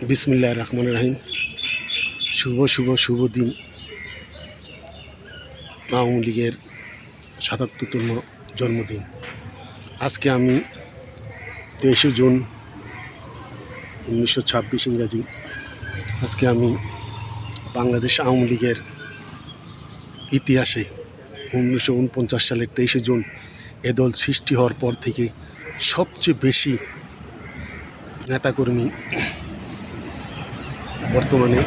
বিসমিল্লাহির রহমানির রহিম। শুভ দিন। আওয়ামী লীগের ৭৭তম জন্মদিন। আজকে আমি ২৩শে জুন ১৯২৬ ইংরাজি। আজকে আমি বাংলাদেশ আওয়ামী লীগের ইতিহাসে ১৯৪৯ সালের ২৩শে জুন এ দল সৃষ্টি হওয়ার পর থেকে সবচেয়ে বেশি নেতাকর্মী বর্তমানে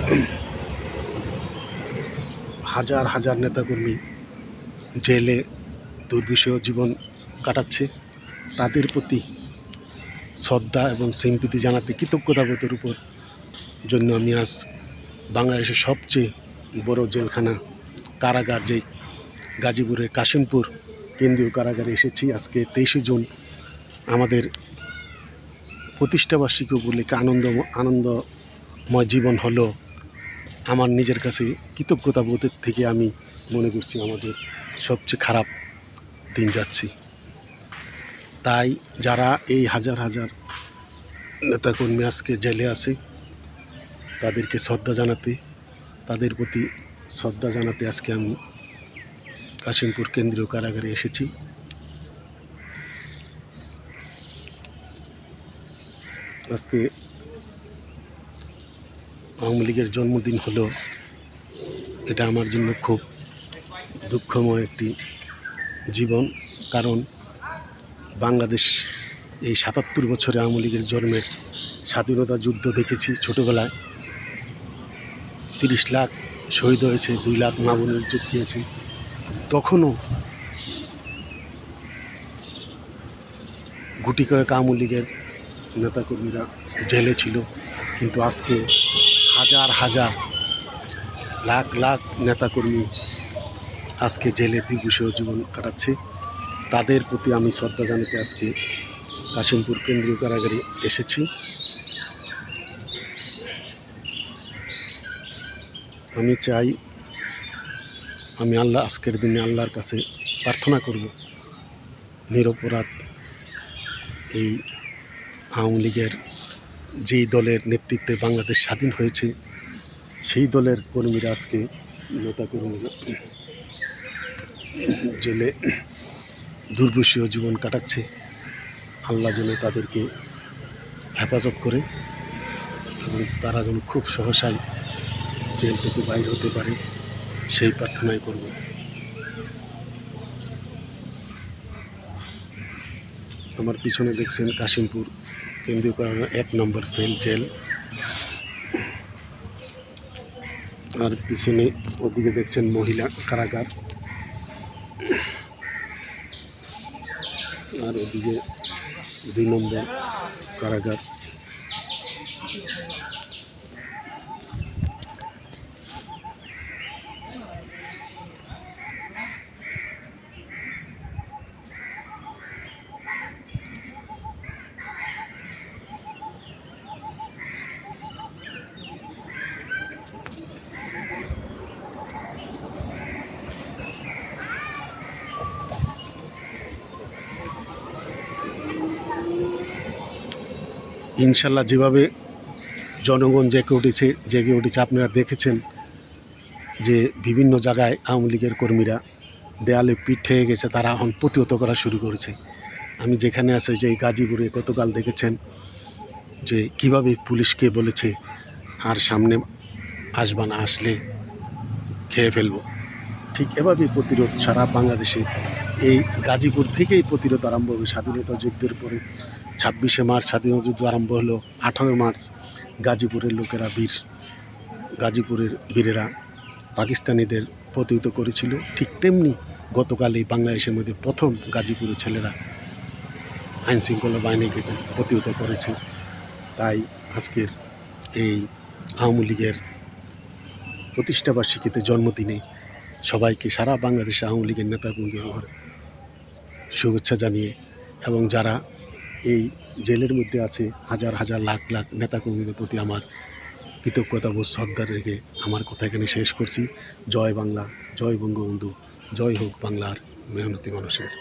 হাজার হাজার নেতাকর্মী জেলে দুর্বিষহ জীবন কাটাচ্ছে। তাদের প্রতি শ্রদ্ধা এবং সিম্পিতি জানাতে কৃতজ্ঞতাবোধের উপর জন্য আমি আজ বাংলাদেশের সবচেয়ে বড় জেলখানা কারাগার যে গাজীপুরের কাশিমপুর কেন্দ্রীয় কারাগারে এসেছি। আজকে ২৩শে জুন আমাদের প্রতিষ্ঠাবার্ষিকী উপলক্ষে আনন্দময় জীবন হলো। আমার নিজের কাছে কৃতজ্ঞতাবোধের থেকে আমি মনে করছি আমাদের সবচেয়ে খারাপ দিন যাচ্ছি। তাই যারা এই হাজার হাজার নেতাকর্মী আজকে জেলে আছে তাদেরকে তাদের প্রতি শ্রদ্ধা জানাতে আজকে আমি কাশিমপুর কেন্দ্রীয় কারাগারে এসেছি। আজকে আওয়ামী লীগের জন্মদিন হলো, এটা আমার জন্য খুব দুঃখময় একটি জীবন। কারণ বাংলাদেশ এই ৭৭ বছরে আওয়ামী লীগের জন্মের স্বাধীনতা যুদ্ধ দেখেছি ছোটোবেলায়। ৩০ লাখ শহীদ হয়েছে, 2 লাখ মা বোনের ইজ্জত দিয়েছে। তখনও গুটি কয়েক আওয়ামী লীগের নেতাকর্মীরা জেলে ছিল, কিন্তু আজকে হাজার হাজার লাখ লাখ নেতাকর্মী আজকে জেলে দুর্বিষহ জীবন কাটাচ্ছে। তাদের প্রতি আমি শ্রদ্ধা জানাতে আজকে কাশিমপুর কেন্দ্রীয় কারাগারে এসেছি। আমি চাই, আমি আজকের দিনে আল্লাহর কাছে প্রার্থনা করব, নিরপরাধ এই আওয়ামী লীগের যেই দলের নেতৃত্বে বাংলাদেশ স্বাধীন হয়েছে সেই দলের কর্মীরা আজকে নেতাকর্মীরা জেলে দুর্বিষহ জীবন কাটাচ্ছে। আল্লাহ যেন তাদেরকে হেফাজত করে এবং তারা যেন খুব সহসাই জেল থেকে বাইর হতে পারে, সেই প্রার্থনাই করব। আমার পিছনে দেখছেন কাশিমপুর কেন্দ্রীয় কারাগার ১ নম্বর সেল জেল, আর পিছনে ওদিকে দেখছেন মহিলা কারাগার, আর ওদিকে ২ নম্বর কারাগার। ইনশাল্লাহ যেভাবে জনগণ জেগে উঠেছে আপনারা দেখেছেন যে বিভিন্ন জায়গায় আওয়ামী লীগের কর্মীরা দেয়ালে পিঠ ঠেকে গেছে, তারা এখন প্রতিহত করা শুরু করেছে। আমি যেখানে আছি যে গাজীপুরে গতকাল দেখেছেন যে কিভাবে পুলিশকে বলেছে আর সামনে আসবা না, আসলে খেয়ে ফেলবো। ঠিক এভাবেই প্রতিরোধ সারা বাংলাদেশে এই গাজীপুর থেকেই প্রতিরোধ আরম্ভ হবে। স্বাধীনতা যুদ্ধের পরে ২৬শে মার্চ স্বাধীনতা যুদ্ধ আরম্ভ হলো, ১৮ মার্চ গাজীপুরের লোকেরা গাজীপুরের বীরেরা পাকিস্তানিদের প্রতিহত করেছিল। ঠিক তেমনি গতকাল এই বাংলাদেশের মধ্যে প্রথম গাজীপুরের ছেলেরা আইনশৃঙ্খলা বাহিনীকে প্রতিহত করেছে। তাই আজকের এই আওয়ামী লীগের প্রতিষ্ঠাবার্ষিকীতে জন্মদিনে সবাইকে, সারা বাংলাদেশে আওয়ামী লীগের নেতাকর্মীদের শুভেচ্ছা জানিয়ে, এবং যারা এই জেলের মধ্যে আছে হাজার হাজার লাখ লাখ নেতাকর্মীদের প্রতি আমার কৃতজ্ঞতাবোধ শ্রদ্ধা রেখে আমার কথা এখানে শেষ করছি। জয় বাংলা, জয় বঙ্গবন্ধু, জয় হোক বাংলার মেহনতি মানুষের।